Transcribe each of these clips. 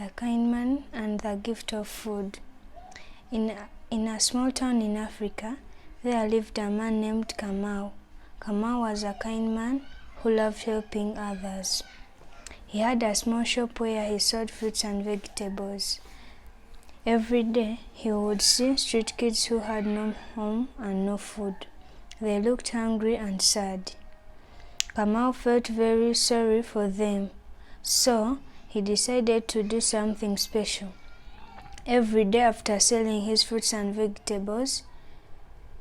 The Kind Man and the Gift of Food. In a small town in Africa, there lived a man named Kamau. Kamau was a kind man who loved helping others. He had a small shop where he sold fruits and vegetables. Every day, he would see street kids who had no home and no food. They looked hungry and sad. Kamau felt very sorry for them, so he decided to do something special. Every day after selling his fruits and vegetables,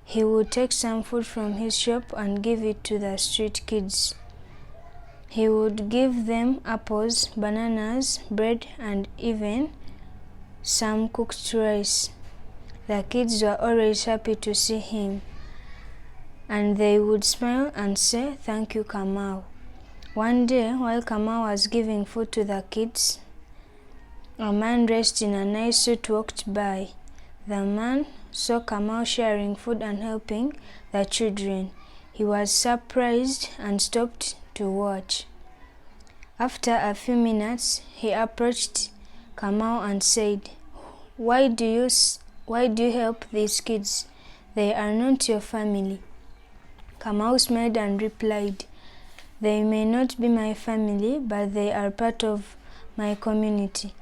he would take some food from his shop and give it to the street kids. He would give them apples, bananas, bread, and even some cooked rice. The kids were always happy to see him, and they would smile and say, "Thank you, Kamau." One day, while Kamau was giving food to the kids, a man dressed in a nice suit walked by. The man saw Kamau sharing food and helping the children. He was surprised and stopped to watch. After a few minutes, he approached Kamau and said, Why do you help these kids? They are not your family." Kamau smiled and replied, "They may not be my family, but they are part of my community.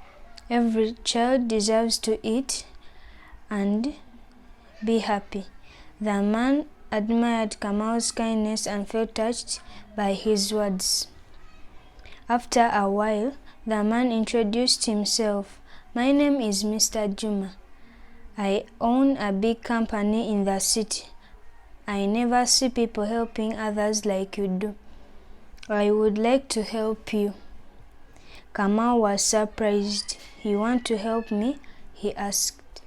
Every child deserves to eat and be happy." The man admired Kamau's kindness and felt touched by his words. After a while, the man introduced himself. "My name is Mr. Juma. I own a big company in the city. I never see people helping others like you do. I would like to help you." Kamau was surprised. "You want to help me?" he asked.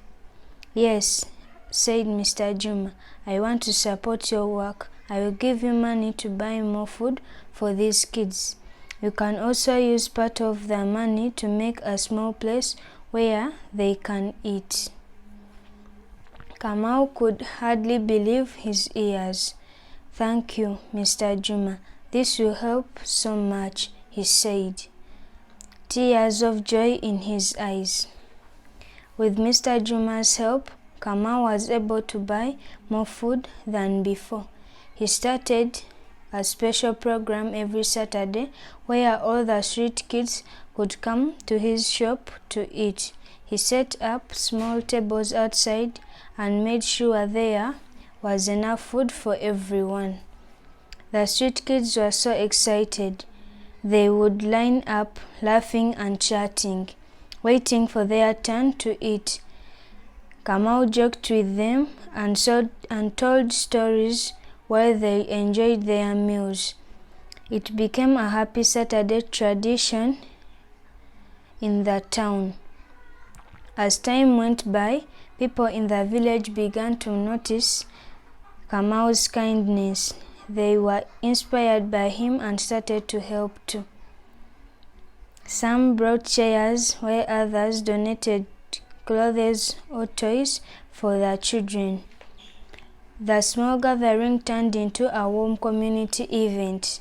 "Yes," said Mr. Juma. "I want to support your work. I will give you money to buy more food for these kids. You can also use part of the money to make a small place where they can eat." Kamau could hardly believe his ears. "Thank you, Mr. Juma. This will help so much," he said, tears of joy in his eyes. With Mr. Juma's help, Kamau was able to buy more food than before. He started a special program every Saturday where all the street kids could come to his shop to eat. He set up small tables outside and made sure there was enough food for everyone. The street kids were so excited. They would line up, laughing and chatting, waiting for their turn to eat. Kamau joked with them and told stories while they enjoyed their meals. It became a happy Saturday tradition in the town. As time went by, people in the village began to notice Kamau's kindness. They were inspired by him and started to help too. Some brought chairs while others donated clothes or toys for their children. The small gathering turned into a warm community event.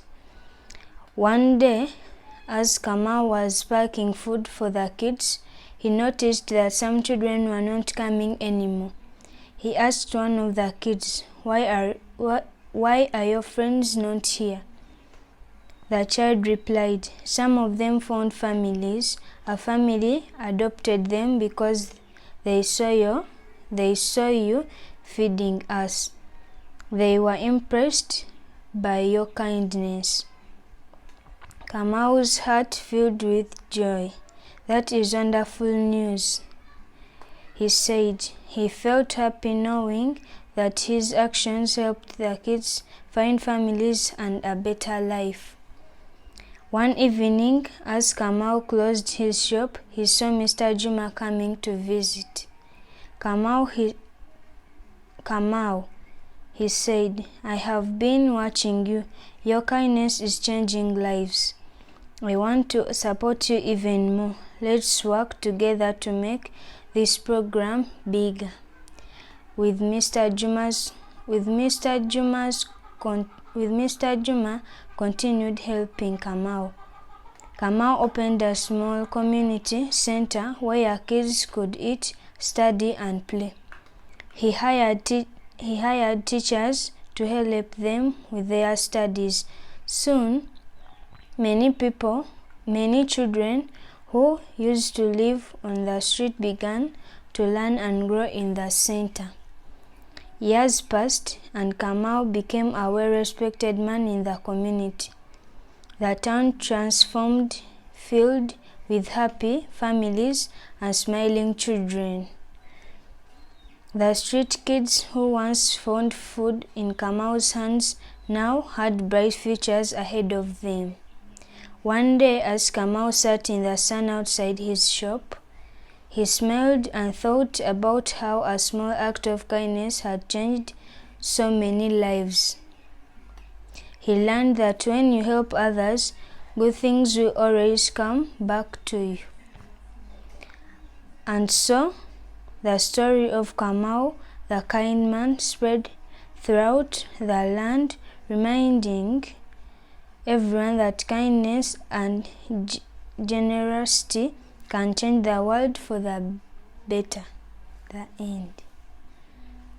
One day, as Kamau was packing food for the kids, he noticed that some children were not coming anymore. He asked one of the kids, Why are your friends not here?" The child replied, "Some of them found families. A family adopted them because they saw you feeding us. They were impressed by your kindness." Kamau's heart filled with joy. "That is wonderful news," he said. He felt happy knowing that his actions helped the kids find families and a better life. One evening, as Kamau closed his shop, he saw Mr. Juma coming to visit. Kamau, he said, "I have been watching you. Your kindness is changing lives. I want to support you even more. Let's work together to make this program bigger." With Mr. Juma continued helping Kamau. Kamau opened a small community center where kids could eat, study, and play. He hired teachers to help them with their studies. Soon, many children who used to live on the street began to learn and grow in the center. Years passed and Kamau became a well-respected man in the community. The town transformed, filled with happy families and smiling children. The street kids who once found food in Kamau's hands now had bright futures ahead of them. One day, as Kamau sat in the sun outside his shop, he smiled and thought about how a small act of kindness had changed so many lives. He learned that when you help others, good things will always come back to you. And so, the story of Kamau, the kind man, spread throughout the land, reminding everyone that kindness and generosity can change the world for the better. The end.